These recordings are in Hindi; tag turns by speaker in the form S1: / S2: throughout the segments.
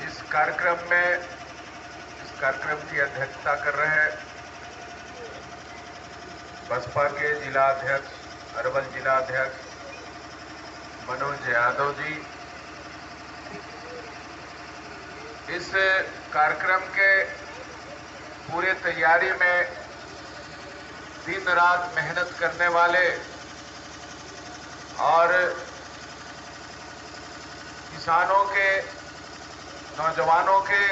S1: इस कार्यक्रम की अध्यक्षता कर रहे हैं बसपा के जिला अध्यक्ष, अरवल जिला अध्यक्ष मनोज यादव जी। इस कार्यक्रम के पूरे तैयारी में दिन रात मेहनत करने वाले और किसानों के, नौजवानों के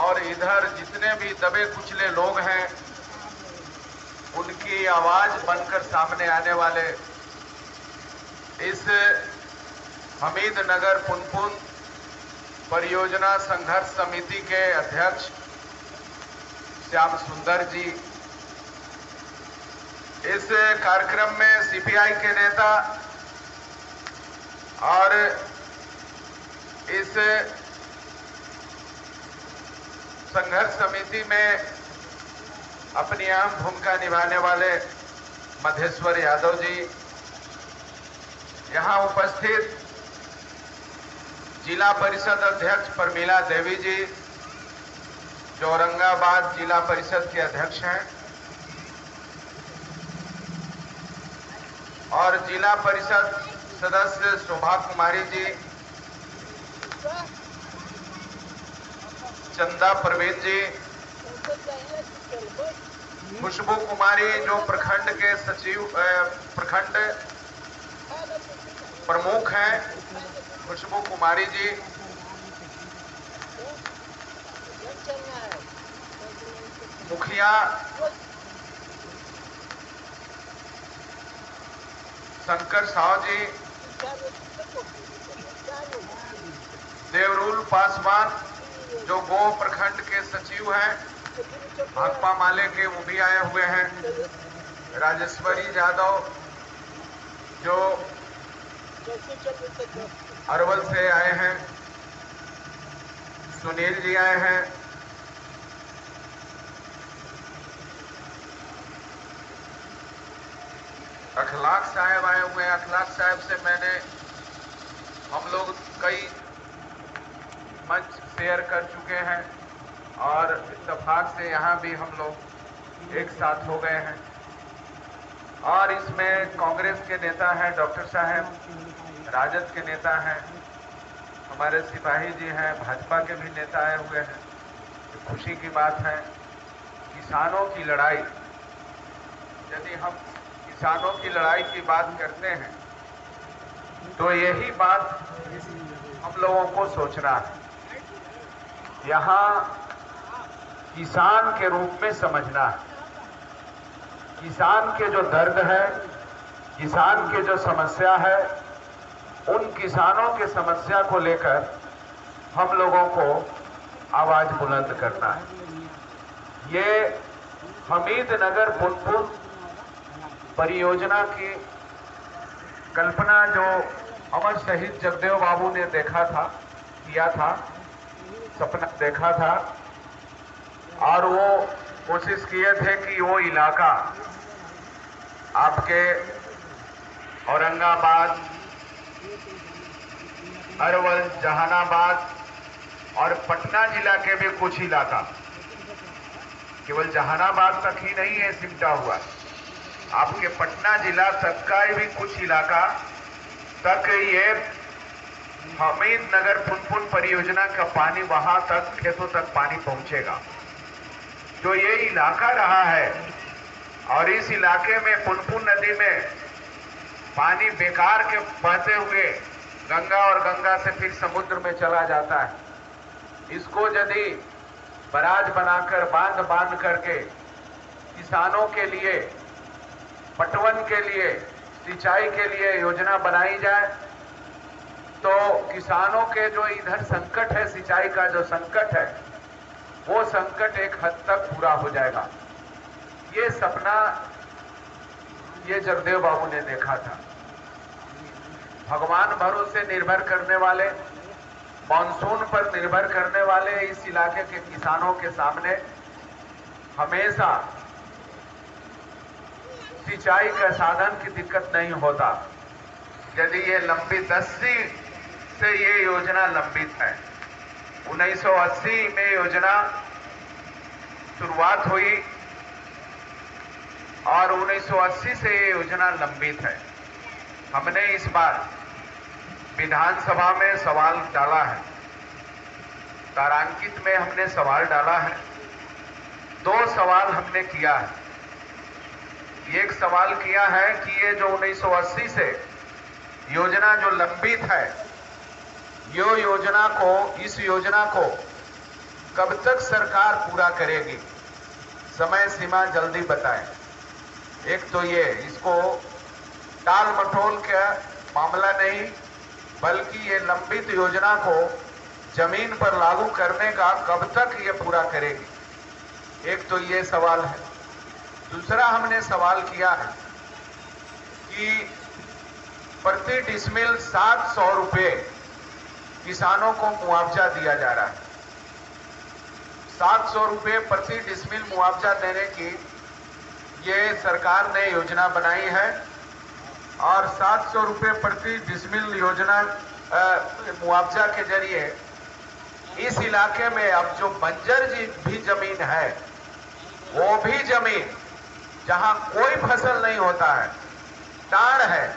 S1: और इधर जितने भी दबे कुचले लोग हैं उनकी आवाज बनकर सामने आने वाले इस हमीदनगर पुनपुन परियोजना संघर्ष समिति के अध्यक्ष श्याम सुंदर जी। इस कार्यक्रम में सीपीआई के नेता और इस संघर्ष समिति में अपनी अहम भूमिका निभाने वाले मधेश्वर यादव जी, यहां उपस्थित जिला परिषद अध्यक्ष परमीला देवी जी जो औरंगाबाद जिला परिषद के अध्यक्ष हैं, और जिला परिषद सदस्य शोभा कुमारी जी, चंदा परवेज जी, खुशबू कुमारी जो प्रखंड के सचिव, प्रखंड प्रमुख हैं, खुशबू कुमारी जी, मुखिया शंकर साव जी, देवरूल पासवान जो गो प्रखंड के सचिव हैं, भाकपा माले के, वो भी आए हुए हैं, राजेश्वरी यादव जो अरवल से आए हैं, सुनील जी आए हैं, अखलाक साहब आए हुए हैं। अखलाक साहब से हम लोग कई मंच शेयर कर चुके हैं और इत्तेफाक से यहाँ भी हम लोग एक साथ हो गए हैं। और इसमें कांग्रेस के नेता हैं डॉक्टर साहब, राजद के नेता हैं, हमारे सिपाही जी हैं, भाजपा के भी नेता आए हुए हैं। तो खुशी की बात है, किसानों की लड़ाई, यदि हम किसानों की लड़ाई की बात करते हैं तो यही बात हम लोगों को सोचना है, यहाँ किसान के रूप में समझना है। किसान के जो दर्द है, किसान के जो समस्या है, उन किसानों के समस्या को लेकर हम लोगों को आवाज बुलंद करना है। ये हमीदनगर पुनपुन परियोजना की कल्पना जो अमर शहीद जगदेव बाबू ने किया था, सपना देखा था, और वो कोशिश किए थे कि वो इलाका आपके औरंगाबाद, अरवल, जहानाबाद और पटना जिला के भी कुछ इलाका, केवल जहानाबाद तक ही नहीं है सिमटा हुआ, आपके पटना जिला तक का भी कुछ इलाका तक ये हमीदनगर पुनपुन परियोजना का पानी वहां तक, खेतों तक पानी पहुंचेगा। जो ये इलाका रहा है और इस इलाके में पुनपुन नदी में पानी बेकार के बहते हुए गंगा और गंगा से फिर समुद्र में चला जाता है। इसको यदि बराज बनाकर, बांध करके किसानों के लिए, पटवन के लिए, सिंचाई के लिए योजना बनाई जाए तो किसानों के जो इधर संकट है, सिंचाई का जो संकट है, वो संकट एक हद तक पूरा हो जाएगा। ये सपना ये जगदेव बाबू ने देखा था। भगवान भरोसे निर्भर करने वाले, मानसून पर निर्भर करने वाले इस इलाके के किसानों के सामने हमेशा सिंचाई का साधन की दिक्कत नहीं होता। यदि ये लंबी 10 से ये योजना लंबित है, 1980 में योजना शुरुआत हुई और 1980 से ये योजना लंबित है। हमने इस बार विधानसभा में सवाल डाला है, तारांकित में हमने सवाल डाला है। 2 सवाल हमने किया है। एक सवाल किया है कि ये जो 1980 से योजना जो लंबित है, इस योजना को कब तक सरकार पूरा करेगी, समय सीमा जल्दी बताएं। एक तो ये, इसको टाल मटोल का मामला नहीं, बल्कि ये लंबित योजना को जमीन पर लागू करने का कब तक ये पूरा करेगी। एक तो ये सवाल है। दूसरा हमने सवाल किया है कि प्रति डिसमिल 700 रुपये किसानों को मुआवजा दिया जा रहा है। 700 रुपये प्रति डिसमिल मुआवजा देने की ये सरकार ने योजना बनाई है और 700 रुपये प्रति डिसमिल योजना मुआवजा के जरिए इस इलाके में अब जो बंजर भी जमीन है, वो भी जमीन जहां कोई फसल नहीं होता है, टाड़ है।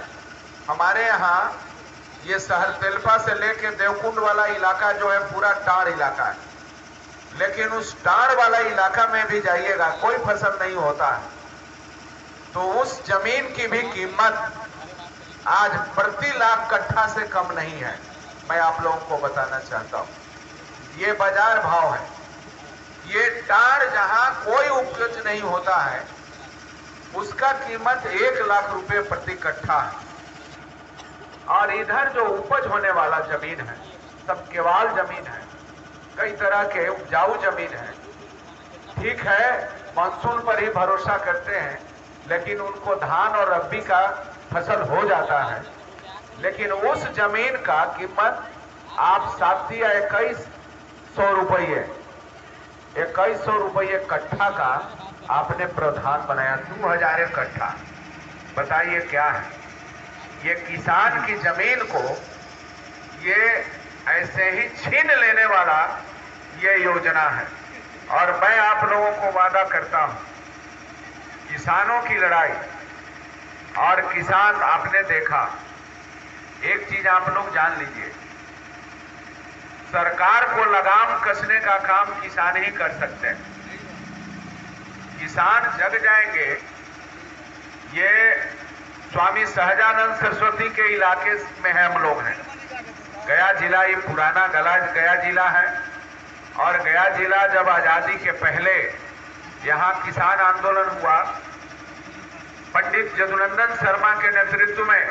S1: हमारे यहाँ ये शहर तेलपा से लेके देवकुंड वाला इलाका जो है पूरा टाड़ इलाका है, लेकिन उस टाड़ वाला इलाका में भी जाइएगा कोई फसल नहीं होता है। तो उस जमीन की भी कीमत आज प्रति लाख कट्ठा से कम नहीं है। मैं आप लोगों को बताना चाहता हूं, ये बाजार भाव है। ये टाड़ जहां कोई उपज नहीं होता है, उसका कीमत 1 लाख रुपए प्रति कट्ठा है। और इधर जो उपज होने वाला जमीन है, सब केवाल जमीन है, कई तरह के उपजाऊ जमीन है। ठीक है, मानसून पर ही भरोसा करते हैं, लेकिन उनको धान और रब्बी का फसल हो जाता है। लेकिन उस जमीन का कीमत आप 7 या 2100 रुपये 2100 रुपये कट्ठा का आपने प्रावधान बनाया। 2000 कट्ठा, बताइए क्या है ये? किसान की जमीन को ये ऐसे ही छीन लेने वाला ये योजना है। और मैं आप लोगों को वादा करता हूं, किसानों की लड़ाई और किसान, आपने देखा, एक चीज आप लोग जान लीजिए, सरकार को लगाम कसने का काम किसान ही कर सकते हैं। किसान जग जाएंगे। ये स्वामी सहजानंद सरस्वती के इलाके में है, हम लोग हैं। गया जिला, ये पुराना गया जिला है। और गया जिला जब आजादी के पहले यहाँ किसान आंदोलन हुआ, पंडित जदुनंदन शर्मा के नेतृत्व में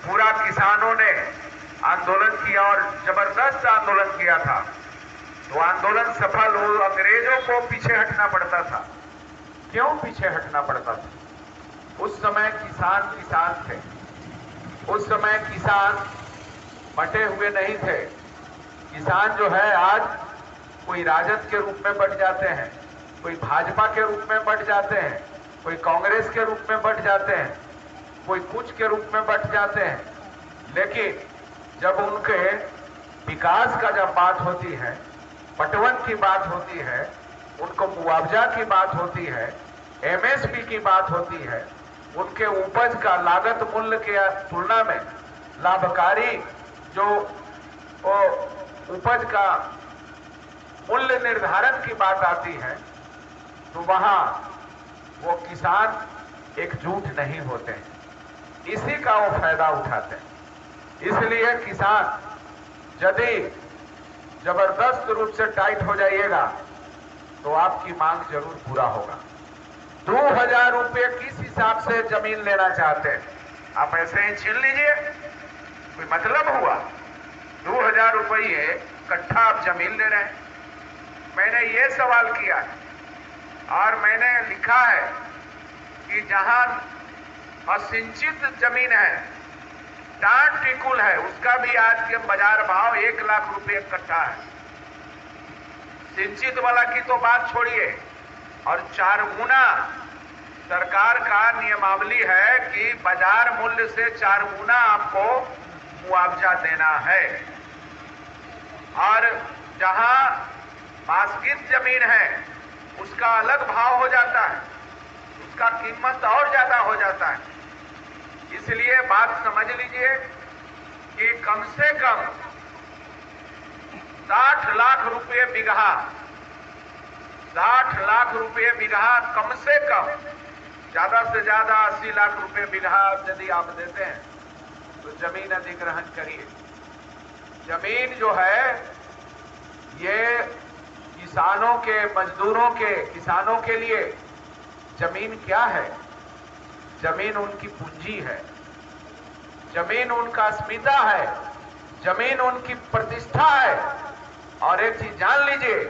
S1: पूरा किसानों ने आंदोलन किया और जबरदस्त आंदोलन किया था। तो आंदोलन सफल हो, अंग्रेजों को पीछे हटना पड़ता था। क्यों पीछे हटना पड़ता था? उस समय किसान थे। उस समय किसान बटे हुए नहीं थे। किसान जो है आज कोई राजद के रूप में बट जाते हैं, कोई भाजपा के रूप में बट जाते हैं, कोई कांग्रेस के रूप में बट जाते हैं, कोई कुछ के रूप में बट जाते हैं। लेकिन जब उनके विकास का जब बात होती है, पटवन की बात होती है, उनको मुआवजा की बात होती है, एमएसपी की बात होती है, उनके उपज का लागत मूल्य के तुलना में लाभकारी जो उपज का मूल्य निर्धारण की बात आती है, तो वहां वो किसान एकजुट नहीं होते हैं। इसी का वो फायदा उठाते हैं। इसलिए किसान यदि जबरदस्त रूप से टाइट हो जाइएगा तो आपकी मांग जरूर पूरा होगा। 2000 रुपये किस हिसाब से जमीन लेना चाहते हैं? आप ऐसे ही छीन लीजिए, कोई मतलब हुआ? 2000 रुपये कट्ठा आप जमीन ले रहे हैं। मैंने ये सवाल किया है और मैंने लिखा है कि जहां असिंचित जमीन है, टाट टिकुल है, उसका भी आज के बाजार भाव 1 लाख रुपए कट्ठा है। सिंचित वाला की तो बात छोड़िए। और 4 गुना सरकार का नियमावली है कि बाजार मूल्य से 4 गुना आपको मुआवजा देना है। और जहां बासगीत जमीन है उसका अलग भाव हो जाता है, उसका कीमत और ज्यादा हो जाता है। इसलिए बात समझ लीजिए कि कम से कम 60 लाख रुपए बिगहा, 60 लाख रुपए बिगहा कम से कम, ज्यादा से ज्यादा 80 लाख रुपए बिगहा यदि आप देते हैं तो जमीन अधिग्रहण करिए। जमीन जो है ये किसानों के, मजदूरों के, किसानों के लिए जमीन क्या है? जमीन उनकी पूंजी है, जमीन उनका अस्मिता है, जमीन उनकी प्रतिष्ठा है। और एक चीज जान लीजिए,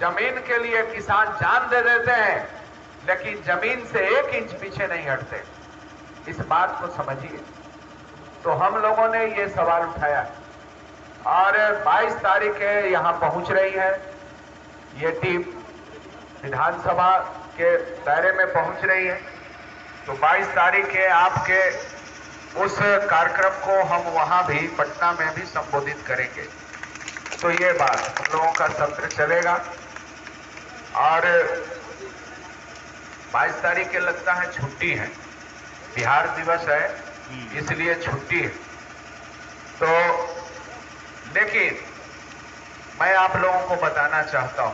S1: जमीन के लिए किसान जान दे देते हैं लेकिन जमीन से 1 इंच पीछे नहीं हटते। इस बात को समझिए। तो हम लोगों ने ये सवाल उठाया और 22 तारीख है यहां पहुंच रही है ये टीम, विधानसभा के दायरे में पहुंच रही है। तो 22 तारीख के आपके उस कार्यक्रम को हम वहां भी, पटना में भी संबोधित करेंगे। तो ये बात, हम लोगों का सत्र चलेगा और 22 तारीख के लगता है छुट्टी है, बिहार दिवस है इसलिए छुट्टी है। तो लेकिन मैं आप लोगों को बताना चाहता हूं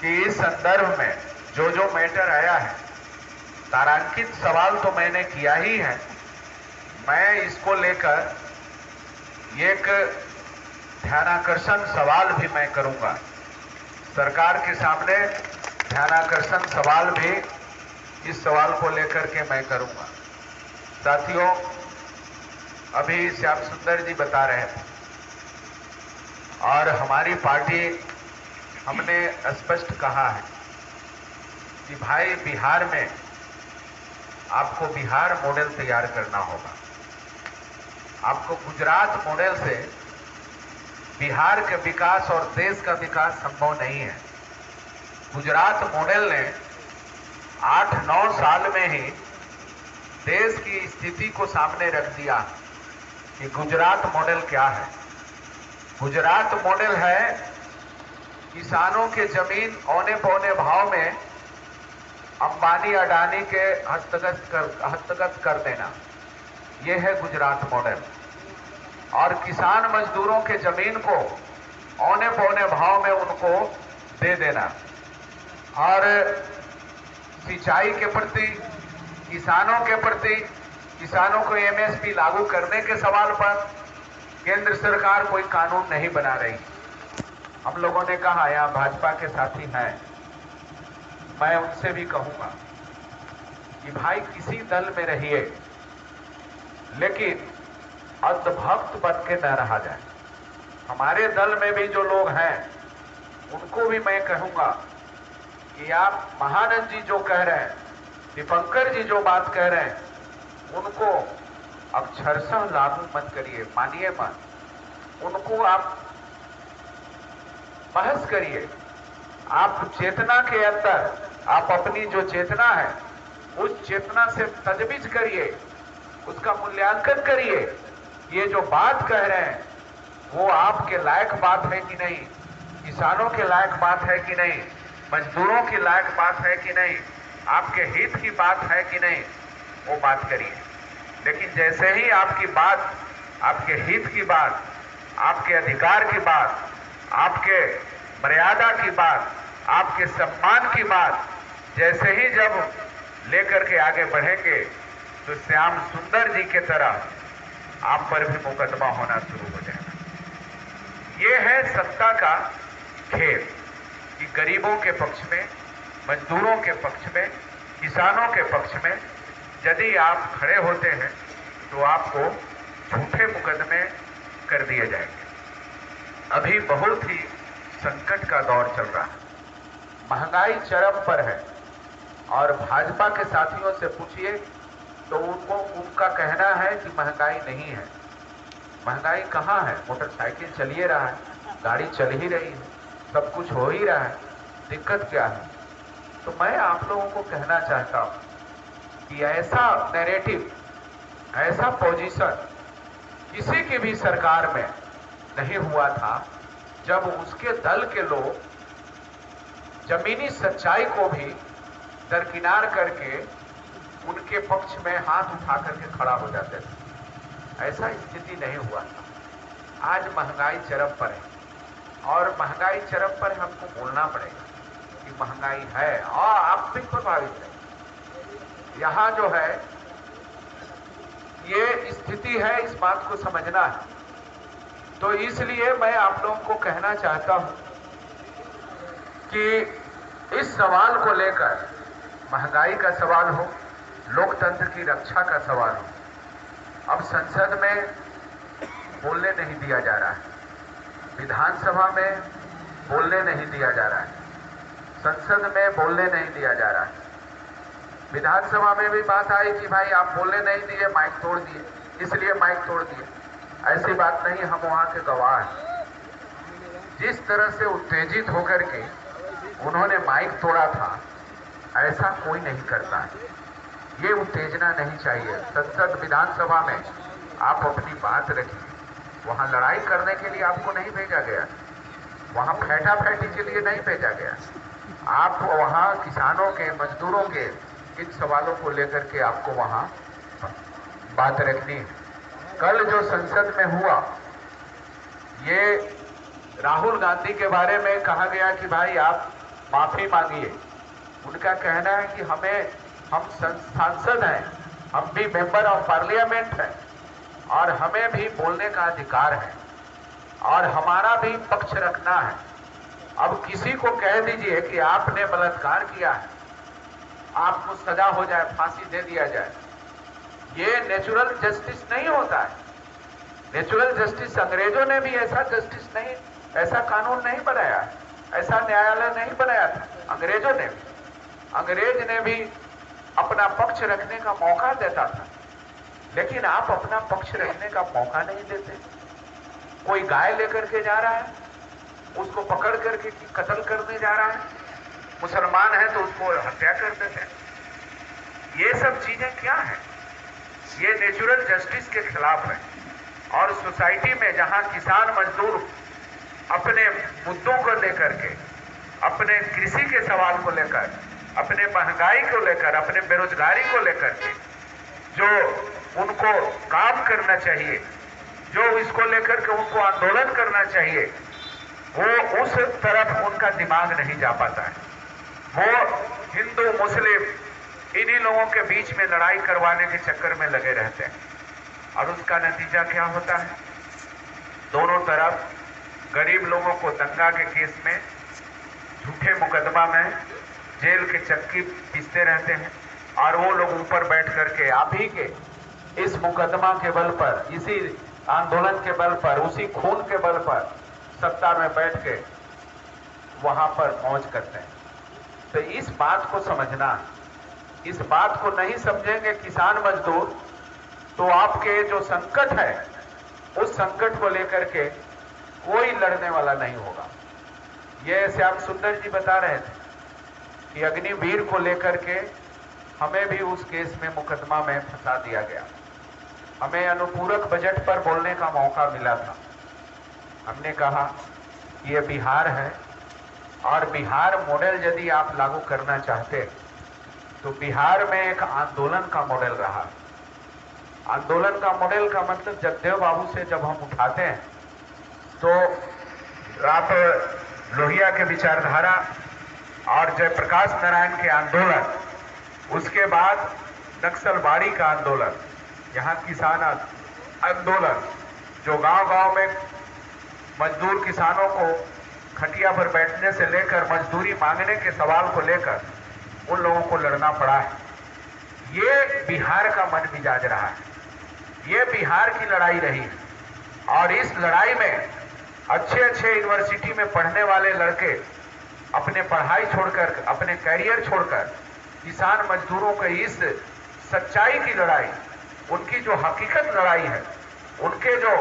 S1: कि इस संदर्भ में जो जो मैटर आया है, तारांकित सवाल तो मैंने किया ही है, मैं इसको लेकर एक ध्यानाकर्षण सवाल भी मैं करूंगा सरकार के सामने। ध्यानाकर्षण सवाल भी इस सवाल को लेकर के मैं करूंगा। साथियों, अभी श्याम सुंदर जी बता रहे थे और हमारी पार्टी, हमने स्पष्ट कहा है कि भाई बिहार में आपको बिहार मॉडल तैयार करना होगा। आपको गुजरात मॉडल से बिहार के विकास और देश का विकास संभव नहीं है। गुजरात मॉडल ने 8-9 साल में ही देश की स्थिति को सामने रख दिया कि गुजरात मॉडल क्या है। गुजरात मॉडल है किसानों के जमीन औने पौने भाव में अंबानी अडानी के हस्तगत कर देना, यह है गुजरात मॉडल। और किसान मजदूरों के जमीन को औने पौने भाव में उनको दे देना। और सिंचाई के प्रति, किसानों के प्रति, किसानों को एमएसपी लागू करने के सवाल पर केंद्र सरकार कोई कानून नहीं बना रही। हम लोगों ने कहा, यहाँ भाजपा के साथी हैं, मैं उनसे भी कहूंगा कि भाई किसी दल में रहिए लेकिन अंधभक्त बन के न रहा जाए। हमारे दल में भी जो लोग हैं उनको भी मैं कहूंगा कि आप महानंद जी जो कह रहे हैं, दीपंकर जी जो बात कह रहे हैं, उनको अक्षरशः लागू मत करिए, मानिए मत। उनको आप बहस करिए, आप चेतना के अंदर, आप अपनी जो चेतना है उस चेतना से तजवीज करिए, उसका मूल्यांकन करिए। ये जो बात कह रहे हैं वो आपके लायक बात है कि नहीं, किसानों के लायक बात है कि नहीं, मजदूरों की लायक बात है कि नहीं, आपके हित की बात है कि नहीं, वो बात करिए। लेकिन जैसे ही आपकी बात, आपके हित की बात, आपके अधिकार की बात, आपके मर्यादा की बात, आपके सम्मान की बात जैसे ही जब लेकर के आगे बढ़ेंगे तो श्याम सुंदर जी के तरह आप पर भी मुकदमा होना शुरू हो जाएगा। ये है सत्ता का खेल कि गरीबों के पक्ष में, मजदूरों के पक्ष में, किसानों के पक्ष में यदि आप खड़े होते हैं तो आपको झूठे मुकदमे कर दिए जाएंगे। अभी बहुत ही संकट का दौर चल रहा है, महंगाई चरम पर है और भाजपा के साथियों से पूछिए तो उनका कहना है कि महंगाई नहीं है। महंगाई कहाँ है? मोटरसाइकिल चल ही रहा है, गाड़ी चल ही रही है, सब कुछ हो ही रहा है, दिक्कत क्या है? तो मैं आप लोगों को कहना चाहता हूं कि ऐसा नैरेटिव, ऐसा पोजीशन किसी की भी सरकार में नहीं हुआ था जब उसके दल के लोग जमीनी सच्चाई को भी दरकिनार करके उनके पक्ष में हाथ उठा करके खड़ा हो जाते थे। ऐसा स्थिति नहीं हुआ था। आज महंगाई चरम पर है और महंगाई चरम पर हमको बोलना पड़ेगा कि महंगाई है और आप भी प्रभावित है। यहां जो है ये स्थिति है, इस बात को समझना है। तो इसलिए मैं आप लोगों को कहना चाहता हूं कि इस सवाल को लेकर, महंगाई का सवाल हो, लोकतंत्र की रक्षा का सवाल हो, अब संसद में बोलने नहीं दिया जा रहा है, विधानसभा में बोलने नहीं दिया जा रहा है, संसद में बोलने नहीं दिया जा रहा है। विधानसभा में भी बात आई कि भाई आप बोलने नहीं दिए, माइक तोड़ दिए, इसलिए माइक तोड़ दिए। ऐसी बात नहीं, हम वहां के गवाह हैं। जिस तरह से उत्तेजित होकर के उन्होंने माइक तोड़ा था, ऐसा कोई नहीं करता है। ये उत्तेजना नहीं चाहिए। संसद विधानसभा में आप अपनी बात रखिए। वहां लड़ाई करने के लिए आपको नहीं भेजा गया, वहां फैटाफैटी के लिए नहीं भेजा गया। आप वहां किसानों के, मजदूरों के इन सवालों को लेकर के आपको वहां बात रखनी है। कल जो संसद में हुआ, ये राहुल गांधी के बारे में कहा गया कि भाई आप माफी मांगिए। उनका कहना है कि हम सांसद हैं, हम भी मेंबर ऑफ पार्लियामेंट हैं और हमें भी बोलने का अधिकार है और हमारा भी पक्ष रखना है। अब किसी को कह दीजिए कि आपने बलात्कार किया है, आपको सजा हो जाए, फांसी दे दिया जाए, ये नेचुरल जस्टिस नहीं होता है। नेचुरल जस्टिस, अंग्रेजों ने भी ऐसा जस्टिस नहीं, ऐसा कानून नहीं बनाया है, ऐसा न्यायालय नहीं बनाया था। अंग्रेज ने भी अपना पक्ष रखने का मौका देता था, लेकिन आप अपना पक्ष रखने का मौका नहीं देते। कोई गाय लेकर के जा रहा है, उसको पकड़ करके कत्ल करने जा रहा है, मुसलमान है तो उसको हत्या कर देते हैं। ये सब चीजें क्या है? ये नेचुरल जस्टिस के खिलाफ है। और सोसाइटी में जहां किसान मजदूर अपने मुद्दों को लेकर के, अपने कृषि के सवाल को लेकर, अपने महंगाई को लेकर, अपने बेरोजगारी को लेकर के जो उनको काम करना चाहिए, जो इसको लेकर के उनको आंदोलन करना चाहिए, वो उस तरफ उनका दिमाग नहीं जा पाता है। वो हिंदू मुस्लिम इन्हीं लोगों के बीच में लड़ाई करवाने के चक्कर में लगे रहते हैं। और उसका नतीजा क्या होता है? दोनों तरफ गरीब लोगों को दंगा के केस में, झूठे मुकदमा में जेल के चक्की पीसते रहते हैं और वो लोग ऊपर बैठ करके आप ही के इस मुकदमा के बल पर, इसी आंदोलन के बल पर, उसी खून के बल पर सत्ता में बैठ के वहां पर मौज करते हैं। तो इस बात को समझना, इस बात को नहीं समझेंगे किसान मजदूर, तो आपके जो संकट है उस संकट को लेकर के कोई लड़ने वाला नहीं होगा। ये श्याम सुंदर जी बता रहे थे कि अग्निवीर को लेकर के हमें भी उस केस में, मुकदमा में फंसा दिया गया। हमें अनुपूरक बजट पर बोलने का मौका मिला था। हमने कहा कि ये बिहार है और बिहार मॉडल यदि आप लागू करना चाहते तो बिहार में एक आंदोलन का मॉडल रहा। आंदोलन का मॉडल का मतलब जगदेव बाबू से जब हम उठाते हैं तो आप लोहिया के विचारधारा और जयप्रकाश नारायण के आंदोलन, उसके बाद नक्सलवाड़ी का आंदोलन, यहाँ किसान आंदोलन, जो गांव-गांव में मजदूर किसानों को खटिया पर बैठने से लेकर मजदूरी मांगने के सवाल को लेकर उन लोगों को लड़ना पड़ा है। ये बिहार का मन मिजाज रहा है, ये बिहार की लड़ाई रही है। और इस लड़ाई में अच्छे यूनिवर्सिटी में पढ़ने वाले लड़के अपने पढ़ाई छोड़कर, अपने कैरियर छोड़कर किसान मजदूरों के इस सच्चाई की लड़ाई, उनकी जो हकीकत लड़ाई है, उनके जो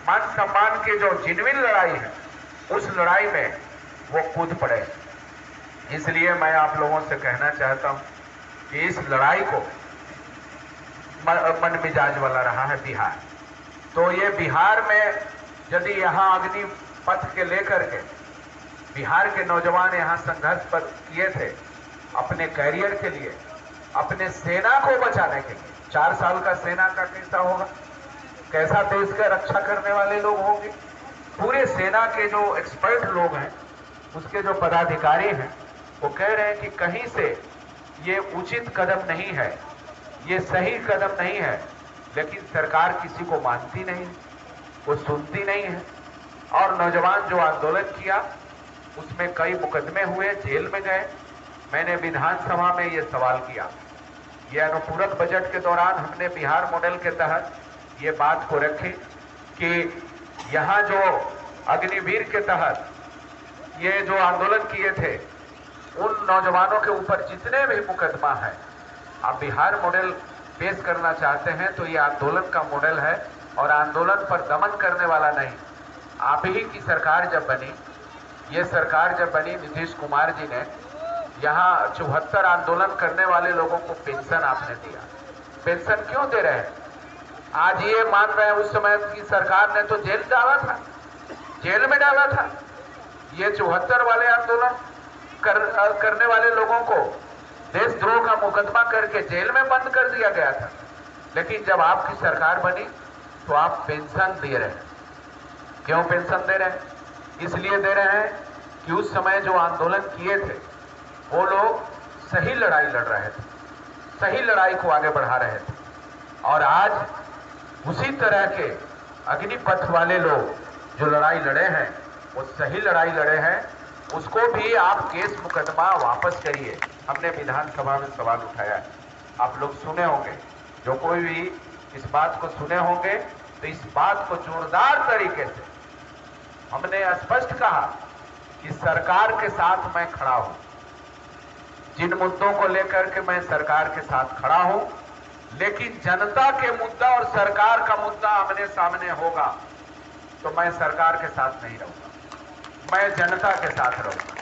S1: मान सम्मान के जो जिनविन लड़ाई है, उस लड़ाई में वो कूद पड़े। इसलिए मैं आप लोगों से कहना चाहता हूं कि इस लड़ाई को मन मिजाज वाला रहा है बिहार। तो ये बिहार में यदि यहाँ पथ के लेकर के बिहार के नौजवान यहाँ संघर्ष पर किए थे अपने कैरियर के लिए, अपने सेना को बचाने के लिए। 4 साल का सेना का कैसा होगा, कैसा देश का रक्षा करने वाले लोग होंगे। पूरे सेना के जो एक्सपर्ट लोग हैं, उसके जो पदाधिकारी हैं, वो कह रहे हैं कि कहीं से ये उचित कदम नहीं है, ये सही कदम नहीं है, लेकिन सरकार किसी को मानती नहीं, वो सुनती नहीं है। और नौजवान जो आंदोलन किया उसमें कई मुकदमे हुए, जेल में गए। मैंने विधानसभा में ये सवाल किया, ये अनुपूरक बजट के दौरान हमने बिहार मॉडल के तहत ये बात को रखी कि यहाँ जो अग्निवीर के तहत ये जो आंदोलन किए थे, उन नौजवानों के ऊपर जितने भी मुकदमा है, आप बिहार मॉडल पेश करना चाहते हैं तो ये आंदोलन का मॉडल है और आंदोलन पर दमन करने वाला नहीं। आप ही की सरकार जब बनी, ये सरकार जब बनी, नीतीश कुमार जी ने यहाँ 74 आंदोलन करने वाले लोगों को पेंशन आपने दिया। पेंशन क्यों दे रहे हैं? आज ये मान रहे हैं उस समय की सरकार ने तो जेल डाला था, जेल में डाला था। ये 74 वाले आंदोलन करने वाले लोगों को देशद्रोह का मुकदमा करके जेल में बंद कर दिया गया था। लेकिन जब आपकी सरकार बनी तो आप पेंशन दे रहे हैं। क्यों पेंशन दे रहे हैं? इसलिए दे रहे हैं कि उस समय जो आंदोलन किए थे वो लोग सही लड़ाई लड़ रहे थे, सही लड़ाई को आगे बढ़ा रहे थे। और आज उसी तरह के अग्निपथ वाले लोग जो लड़ाई लड़े हैं, वो सही लड़ाई लड़े हैं, उसको भी आप केस मुकदमा वापस करिए। हमने विधानसभा में सवाल उठाया है, आप लोग सुने होंगे, जो कोई भी इस बात को सुने होंगे तो इस बात को जोरदार तरीके से हमने स्पष्ट कहा कि सरकार के साथ मैं खड़ा हूं। जिन मुद्दों को लेकर के मैं सरकार के साथ खड़ा हूं, लेकिन जनता के मुद्दा और सरकार का मुद्दा आमने सामने होगा तो मैं सरकार के साथ नहीं रहूंगा, मैं जनता के साथ रहूंगा।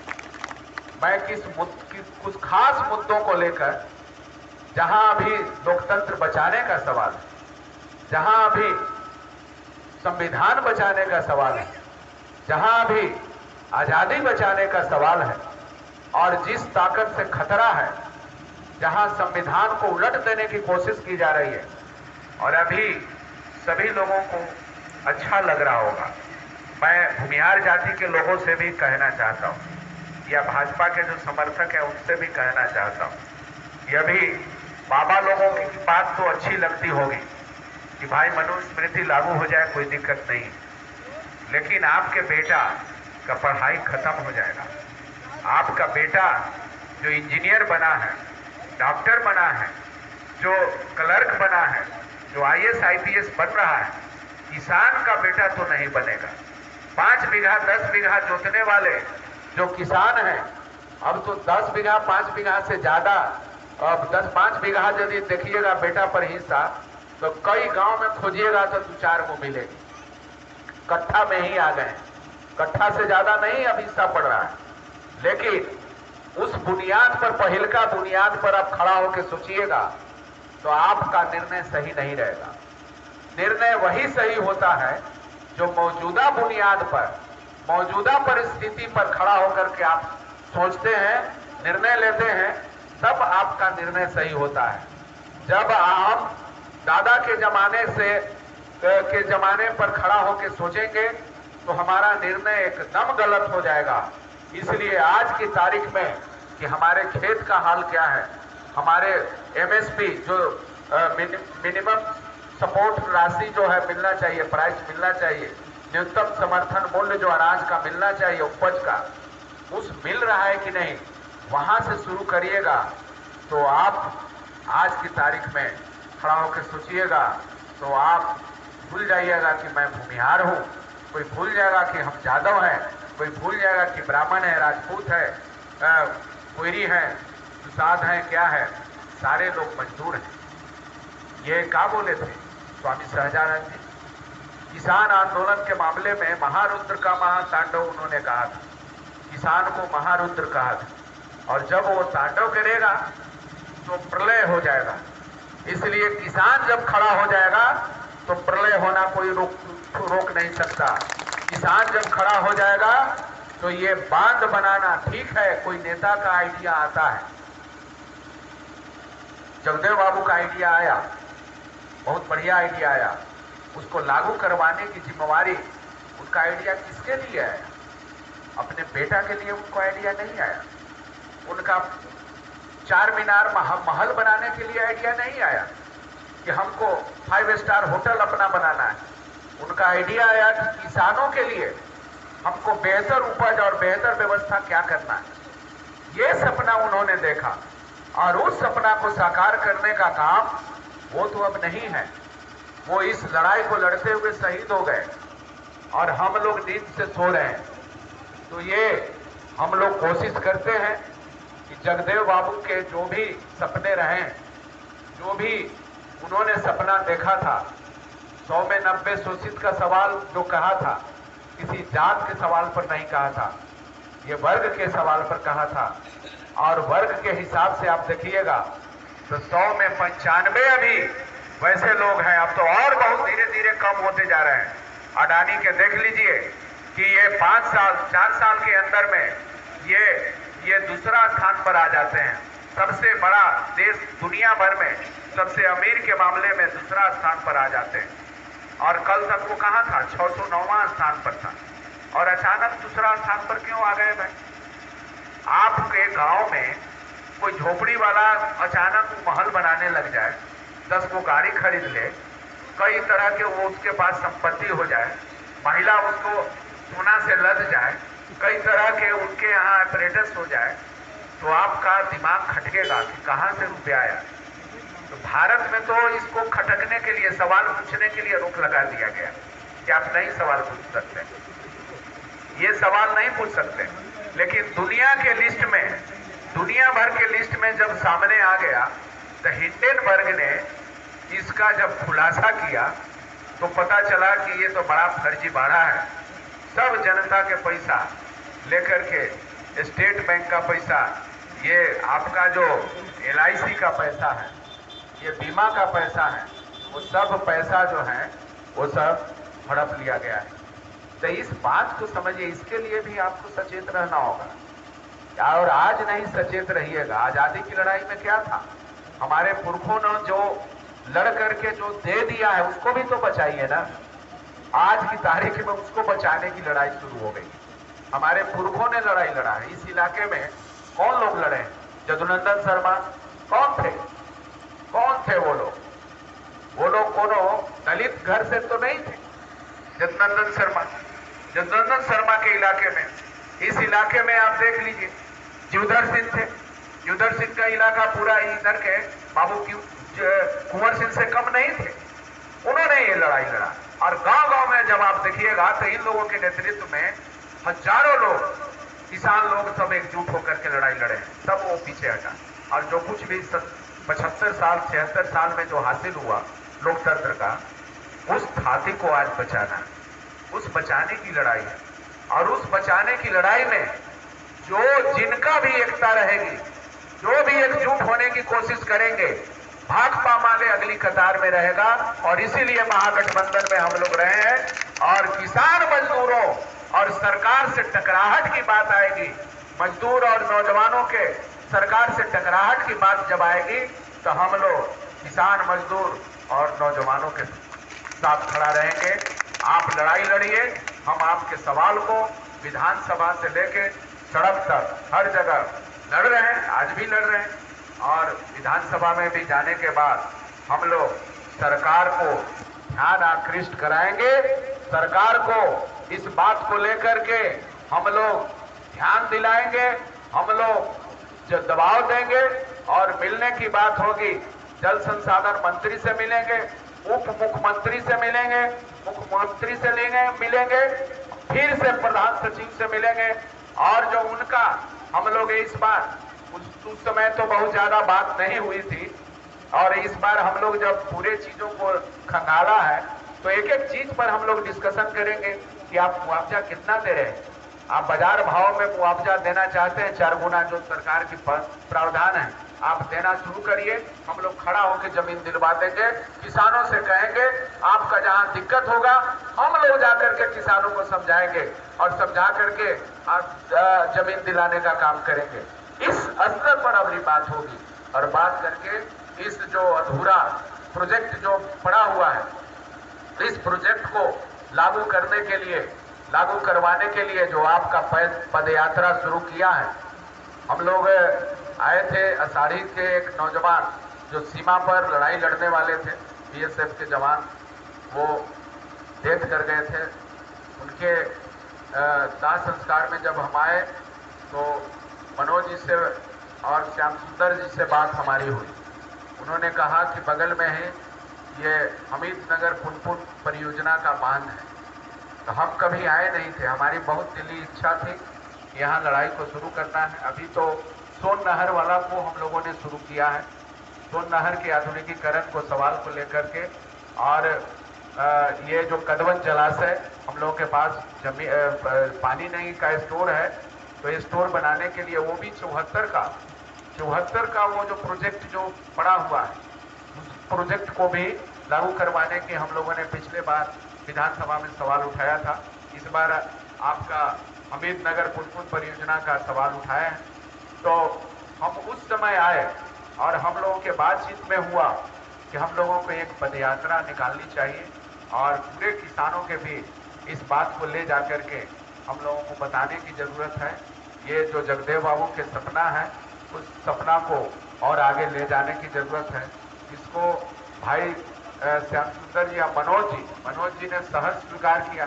S1: मैं कुछ खास मुद्दों को लेकर, जहां अभी लोकतंत्र बचाने का सवाल है, जहां अभी संविधान बचाने का सवाल है, जहां अभी आजादी बचाने का सवाल है, और जिस ताकत से खतरा है, जहां संविधान को उलट देने की कोशिश की जा रही है, और अभी सभी लोगों को अच्छा लग रहा होगा। मैं भूमिहार जाति के लोगों से भी कहना चाहता हूं, या भाजपा के जो समर्थक है उनसे भी कहना चाहता हूं, कि अभी बाबा लोगों की बात तो अच्छी लगती होगी कि भाई मनुस्मृति लागू हो जाए, कोई दिक्कत नहीं, लेकिन आपके बेटा का पढ़ाई खत्म हो जाएगा। आपका बेटा जो इंजीनियर बना है, डॉक्टर बना है, जो क्लर्क बना है, जो IAS IPS बन रहा है, किसान का बेटा तो नहीं बनेगा। 5 बीघा 10 बीघा जोतने वाले जो किसान हैं, अब तो 10 बीघा 5 बीघा से ज्यादा, अब 10-5 बीघा यदि देखिएगा बेटा पर हिस्सा, तो कई गांव में खोजिएगा तो 2-4 को मिलेगी। कट्ठा में ही आ गए, कट्ठा से ज्यादा नहीं अब हिस्सा पड़ रहा है। लेकिन उस बुनियाद पर, पहिलका बुनियाद पर आप खड़ा होकर सोचिएगा तो आपका निर्णय सही नहीं रहेगा। निर्णय वही सही होता है जो मौजूदा बुनियाद पर, मौजूदा परिस्थिति पर खड़ा होकर के आप सोचते हैं, निर्णय लेते हैं, तब आपका निर्णय सही होता है। जब आप दादा के जमाने पर खड़ा होकर सोचेंगे तो हमारा निर्णय एकदम गलत हो जाएगा। इसलिए आज की तारीख में कि हमारे खेत का हाल क्या है, हमारे MSP जो मिनिमम सपोर्ट राशि जो है मिलना चाहिए, प्राइस मिलना चाहिए, न्यूनतम समर्थन मूल्य जो अनाज का मिलना चाहिए, उपज का, उस मिल रहा है कि नहीं, वहां से शुरू करिएगा तो आप आज की तारीख में खड़ा होकर सोचिएगा तो आप भूल जाइएगा कि मैं भूमिहार हूं, कोई भूल जाएगा कि हम यादव हैं, कोई भूल जाएगा कि ब्राह्मण है, राजपूत है, कोयरी है, सुसाद है, क्या है, सारे लोग मजदूर हैं। ये क्या बोले थे स्वामी सहजानंद जी? किसान आंदोलन के मामले में महारुद्र का महातांडव उन्होंने कहा था, किसान को महारुद्र कहा था, और जब वो तांडव करेगा तो प्रलय हो जाएगा। इसलिए किसान जब खड़ा हो जाएगा तो प्रलय होना कोई रोक नहीं सकता। किसान जब खड़ा हो जाएगा तो ये बांध बनाना, ठीक है कोई नेता का आइडिया आता है, जगदेव बाबू का आइडिया आया, बहुत बढ़िया आइडिया आया, उसको लागू करवाने की जिम्मेवारी, उसका आइडिया किसके लिए आया? अपने बेटा के लिए उनको आइडिया नहीं आया। उनका चार मीनार महल बनाने के लिए आइडिया नहीं आया कि हमको 5 स्टार होटल अपना बनाना है। उनका आइडिया आया कि किसानों के लिए हमको बेहतर उपज और बेहतर व्यवस्था क्या करना है। ये सपना उन्होंने देखा और उस सपना को साकार करने का काम वो तो अब नहीं है। वो इस लड़ाई को लड़ते हुए शहीद हो गए और हम लोग नींद से सो रहे हैं। तो ये हम लोग कोशिश करते हैं कि जगदेव बाबू के जो भी सपने रहे, जो भी उन्होंने सपना देखा था, 100 में 90 शोषित का सवाल जो कहा था, किसी जात के सवाल पर नहीं कहा था, ये वर्ग के सवाल पर कहा था। और वर्ग के हिसाब से आप देखिएगा तो 100 में 95 अभी वैसे लोग हैं, अब तो और बहुत धीरे धीरे कम होते जा रहे हैं। अडानी के देख लीजिए कि ये 5 साल 4 साल के अंदर में ये दूसरा स्थान पर आ जाते हैं। सबसे बड़ा देश दुनिया भर में सबसे अमीर के मामले में दूसरा स्थान पर आ जाते हैं। और कल तक वो कहाँ था? 609वां स्थान पर था और अचानक दूसरा स्थान पर क्यों आ गए भाई? आपके गांव में कोई झोपड़ी वाला अचानक महल बनाने लग जाए, 10 को गाड़ी खरीद ले, कई तरह के वो उसके पास संपत्ति हो जाए, महिला उसको सोना से लद जाए, कई तरह के उनके यहाँ ऑपरेटर्स हो जाए, तो आपका दिमाग खटकेगा कि कहाँ से रुपया आया। तो भारत में तो इसको खटकने के लिए, सवाल पूछने के लिए रोक लगा दिया गया कि आप नहीं सवाल पूछ सकते, ये सवाल नहीं पूछ सकते। लेकिन दुनिया के लिस्ट में, दुनिया भर के लिस्ट में जब सामने आ गया तो हिंडनबर्ग ने इसका जब खुलासा किया तो पता चला कि ये तो बड़ा फर्जीवाड़ा है। सब जनता के पैसा लेकर के, स्टेट बैंक का पैसा, ये आपका जो LIC का पैसा है, ये बीमा का पैसा है, वो सब पैसा जो है वो सब हड़प लिया गया है। तो इस बात को समझिए, इसके लिए भी आपको सचेत रहना होगा। और आज नहीं सचेत रहिएगा, आजादी की लड़ाई में क्या था? हमारे पुरखों ने जो लड़ करके जो दे दिया है उसको भी तो बचाइए ना। आज की तारीख में उसको बचाने की लड़ाई शुरू हो गई। हमारे पुरखों ने लड़ाई लड़ा है। इस इलाके में कौन लोग लड़े? जदुनंदन शर्मा कौन थे? कौन थे वो लोग? वो लोग कोनो दलित घर से तो नहीं थे। जदुनंदन शर्मा के इलाके में, इस इलाके में आप देख लीजिए, युधर सिंह थे। युधर सिंह का इलाका पूरा इधर के बाबू कुंवर सिंह से कम नहीं थे। उन्होंने ये लड़ाई लड़ा और गांव-गांव में जब आप देखिएगा तो इन लोगों के नेतृत्व में हजारों लोग, किसान लोग सब एकजुट होकर के लड़ाई लड़े। सब वो पीछे हटा और जो कुछ भी 75 साल 76 साल में जो हासिल हुआ लोकतंत्र का, उस खाते को आज बचाना, उस बचाने की लड़ाई है। और उस बचाने की लड़ाई में जो जिनका भी एकता रहेगी, जो भी एकजुट होने की कोशिश करेंगे, भाकपा माले अगली कतार में रहेगा। और इसीलिए महागठबंधन में हम लोग रहे हैं। और किसान मजदूरों और सरकार से टकराहट की बात आएगी, मजदूर और नौजवानों के सरकार से टकराहट की बात जब आएगी तो हम लोग किसान, मजदूर और नौजवानों के साथ खड़ा रहेंगे। आप लड़ाई लड़िए, हम आपके सवाल को विधानसभा से लेके सड़क तक हर जगह लड़ रहे हैं, आज भी लड़ रहे हैं। और विधानसभा में भी जाने के बाद हम लोग सरकार को ध्यान आकृष्ट कराएंगे। सरकार को इस बात को लेकर के हम लोग ध्यान दिलाएंगे, हम लोग जो दबाव देंगे। और मिलने की बात होगी, जल संसाधन मंत्री से मिलेंगे, उप मुख्यमंत्री से मिलेंगे, मुख्यमंत्री से मिलेंगे, फिर से प्रधान सचिव से मिलेंगे। और जो उनका हम लोग इस बार, उस समय तो बहुत ज्यादा बात नहीं हुई थी, और इस बार हम लोग जब पूरे चीजों को खंगाला है तो एक एक चीज पर हम लोग डिस्कशन करेंगे कि आप मुआवजा कितना दे रहे हैं। आप बाजार भाव में मुआवजा देना चाहते हैं 4 गुना जो सरकार की प्रावधान है, आप देना शुरू करिए, हम लोग खड़ा होकर जमीन दिलवा देंगे। किसानों से कहेंगे आपका जहां दिक्कत होगा हम लोग जाकर के किसानों को समझाएंगे और समझा करके जमीन दिलाने का काम करेंगे। इस स्तर पर अगली बात होगी और बात करके इस जो अधूरा प्रोजेक्ट जो पड़ा हुआ है, इस प्रोजेक्ट को लागू करने के लिए, लागू करवाने के लिए जो आपका पद यात्रा शुरू किया है, हम लोग आए थे। अषाढ़ी के एक नौजवान जो सीमा पर लड़ाई लड़ने वाले थे, बीएसएफ के जवान, वो डेथ कर गए थे। उनके दाह संस्कार में जब हम आए तो मनोज जी से और श्याम सुंदर जी से बात हमारी हुई। उन्होंने कहा कि बगल में ही ये हमीद नगर पुनपुन परियोजना का बांध है। तो हम कभी आए नहीं थे, हमारी बहुत दिली इच्छा थी कि यहाँ लड़ाई को शुरू करना है। अभी तो सोन नहर वाला को हम लोगों ने शुरू किया है, सोन नहर के आधुनिकीकरण को सवाल को लेकर के। और ये जो कदवन जलाशय हम लोगों के पास पानी नहीं का स्टोर है, तो ये स्टोर बनाने के लिए वो भी 74 का वो जो प्रोजेक्ट जो पड़ा हुआ है, उस प्रोजेक्ट को भी लागू करवाने के हम लोगों ने पिछले बार विधानसभा में सवाल उठाया था। इस बार आपका हमीद नगर पुनपुन परियोजना का सवाल उठाया है। तो हम उस समय आए और हम लोगों के बातचीत में हुआ कि हम लोगों को एक पदयात्रा निकालनी चाहिए और पूरे किसानों के भी इस बात को ले जाकर के हम लोगों को बताने की जरूरत है। ये जो जगदेव बाबू के सपना है, उस सपना को और आगे ले जाने की जरूरत है। इसको भाई श्याम सुंदर जी या मनोज जी ने सहज स्वीकार किया।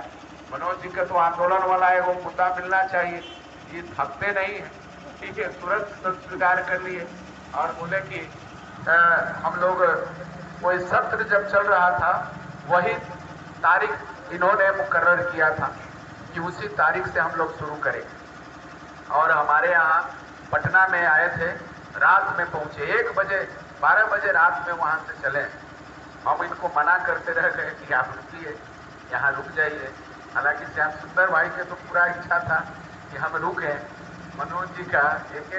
S1: मनोज जी का तो आंदोलन वाला है, वो मुद्दा मिलना चाहिए, ये थकते नहीं है, ठीक है, तुरंत स्वीकार कर लिए और बोले कि हम लोग कोई सत्र जब चल रहा था वही तारीख इन्होंने मुकर्रर किया था कि उसी तारीख से हम लोग शुरू करें। और हमारे यहाँ पटना में आए थे, रात में पहुंचे 1 बजे 12 बजे रात में वहां से चले। हम इनको मना करते रह गए कि आप रुकिए, यहाँ रुक जाइए। हालांकि श्याम सुंदर भाई के तो पूरा इच्छा था कि हम रुके। मनोज जी का एक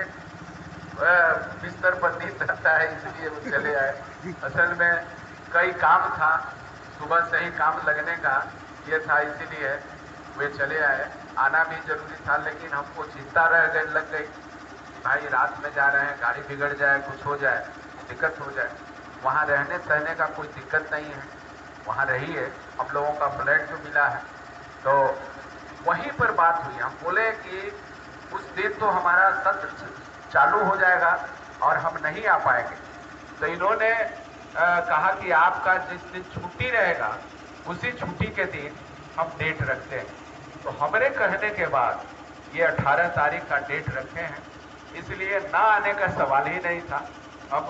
S1: बिस्तर पर नींद रहता है, इसलिए वो चले आए। असल में कई काम था, सुबह से ही काम लगने का ये था, इसीलिए वे चले आए। आना भी जरूरी था, लेकिन हमको चिंता लग गई, भाई रात में जा रहे हैं, गाड़ी बिगड़ जाए, कुछ हो जाए, दिक्कत हो जाए। वहाँ रहने सहने का कोई दिक्कत नहीं है, वहाँ रहिए। हम लोगों का फ्लैट जो मिला है, तो वहीं पर बात हुई। हम बोले कि उस दिन तो हमारा सत्र चालू हो जाएगा और हम नहीं आ पाएंगे। तो इन्होंने कहा कि आपका जिस दिन छुट्टी रहेगा उसी छुट्टी के दिन हम डेट रखते हैं। तो हमारे कहने के बाद ये 18 तारीख का डेट रखे हैं, इसलिए ना आने का सवाल ही नहीं था। अब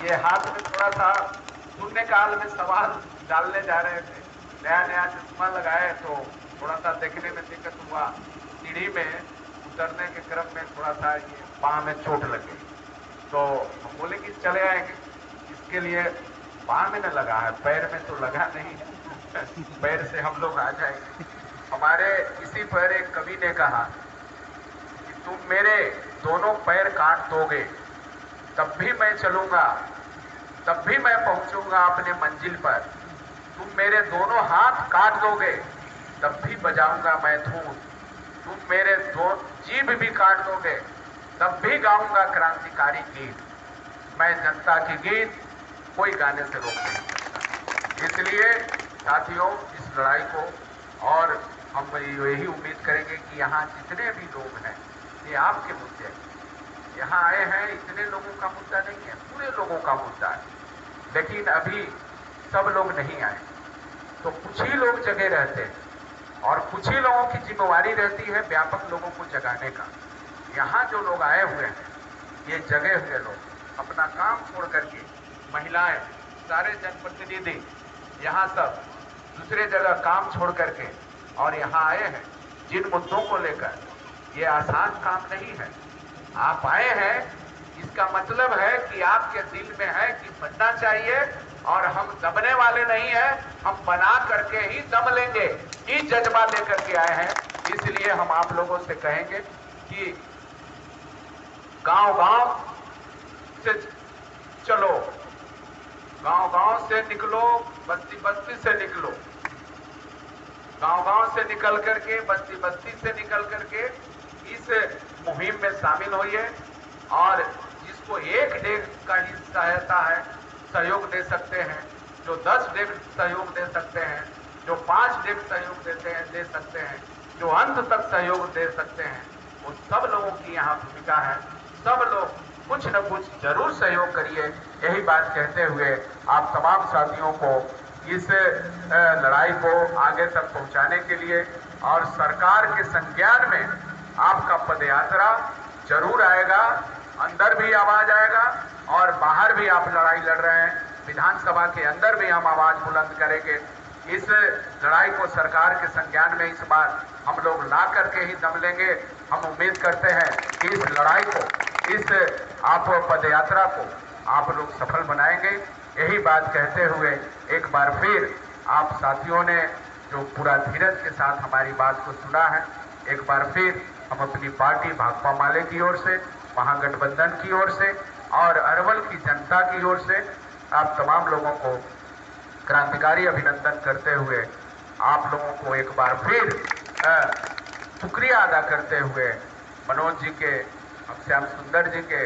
S1: ये हाथ में थोड़ा सा शून्य काल में सवाल डालने जा रहे थे, नया चश्मा लगाए तो थोड़ा सा देखने में दिक्कत हुआ। सीढ़ी में उतरने के क्रम में थोड़ा सा ये पाँव में चोट लग गई, तो हम बोले कि चले आएंगे। इसके लिए पाँव में न लगा है, पैर में तो लगा नहीं है, पैर से हम लोग आ जाएंगे। हमारे इसी पर एक कवि ने कहा कि तुम मेरे दोनों पैर काट दोगे तब भी मैं चलूंगा, तब भी मैं पहुंचूंगा अपने मंजिल पर। तुम मेरे दोनों हाथ काट दोगे तब भी बजाऊंगा मैं धून। तुम मेरे दो जीभ भी काट दोगे तब भी गाऊंगा क्रांतिकारी गीत। मैं जनता की गीत कोई गाने से रोक नहीं सकता। इसलिए साथियों, इस लड़ाई को और हम यही उम्मीद करेंगे कि यहाँ जितने भी लोग हैं, ये आपके मुद्दे हैं। यहाँ आए हैं, इतने लोगों का मुद्दा नहीं है, पूरे लोगों का मुद्दा है। लेकिन अभी सब लोग नहीं आए, तो कुछ ही लोग जगह रहते हैं और कुछ ही लोगों की जिम्मेवारी रहती है व्यापक लोगों को जगाने का। यहाँ जो लोग आए हुए हैं, ये जगे हुए लोग अपना काम छोड़ करके, महिलाएं, सारे जनप्रतिनिधि, यहाँ सब दूसरे जगह काम छोड़ करके और यहाँ आए हैं जिन मुद्दों को लेकर। ये आसान काम नहीं है। आप आए हैं, इसका मतलब है कि आपके दिल में है कि बनना चाहिए, और हम दबने वाले नहीं हैं, हम बना करके ही दम लेंगे, ये जज्बा लेकर के आए हैं। इसलिए हम आप लोगों से कहेंगे कि गांव-गांव से चलो, गांव-गांव से निकलो, बस्ती-बस्ती से निकलो, गांव-गांव से निकल करके, बस्ती-बस्ती से निकल करके इस मुहिम में शामिल होइए और जिसको 1 डेग का ही सहायता है, सहयोग दे सकते हैं, जो 10 डेग सहयोग दे सकते हैं, जो 5 डेग सहयोग दे सकते हैं, जो अंत तक सहयोग दे सकते हैं, वो सब लोगों की यहाँ भूमिका है। सब लोग कुछ न कुछ जरूर सहयोग करिए। यही बात कहते हुए आप तमाम साथियों को इस लड़ाई को आगे तक पहुंचाने के लिए और सरकार के संज्ञान में आपका पदयात्रा जरूर आएगा, अंदर भी आवाज आएगा और बाहर भी आप लड़ाई लड़ रहे हैं, विधानसभा के अंदर भी हम आवाज बुलंद करेंगे। इस लड़ाई को सरकार के संज्ञान में इस बार हम लोग ला करके ही दम लेंगे। हम उम्मीद करते हैं कि इस लड़ाई को, इस आप पदयात्रा को आप लोग सफल बनाएंगे। यही बात कहते हुए एक बार फिर आप साथियों ने जो पूरा धीरज के साथ हमारी बात को सुना है, एक बार फिर हम अपनी पार्टी भाकपा माले की ओर से, महागठबंधन की ओर से और अरवल की जनता की ओर से आप तमाम लोगों को क्रांतिकारी अभिनंदन करते हुए आप लोगों को एक बार फिर शुक्रिया अदा करते हुए मनोज जी के, श्याम सुंदर जी के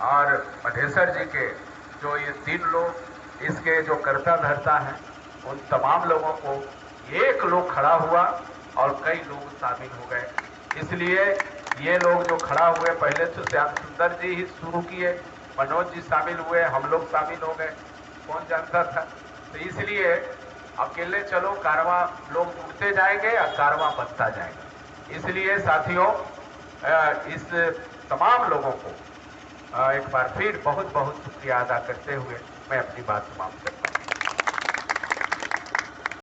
S1: और मधेसर जी के, जो ये 3 लोग इसके जो कर्ता धर्ता हैं, उन तमाम लोगों को एक लोग खड़ा हुआ और कई लोग शामिल हो गए। इसलिए ये लोग जो खड़ा हुए, पहले तो श्याम सुंदर जी ही शुरू किए, मनोज जी शामिल हुए, हम लोग शामिल हो गए, कौन जानता था। तो इसलिए अकेले चलो कारवां लोग जुड़ते जाएंगे और कारवां बनता जाएगा। इसलिए साथियों इस तमाम लोगों को एक बार फिर बहुत बहुत शुक्रिया अदा करते हुए मैं अपनी बात समाप्त करता हूं।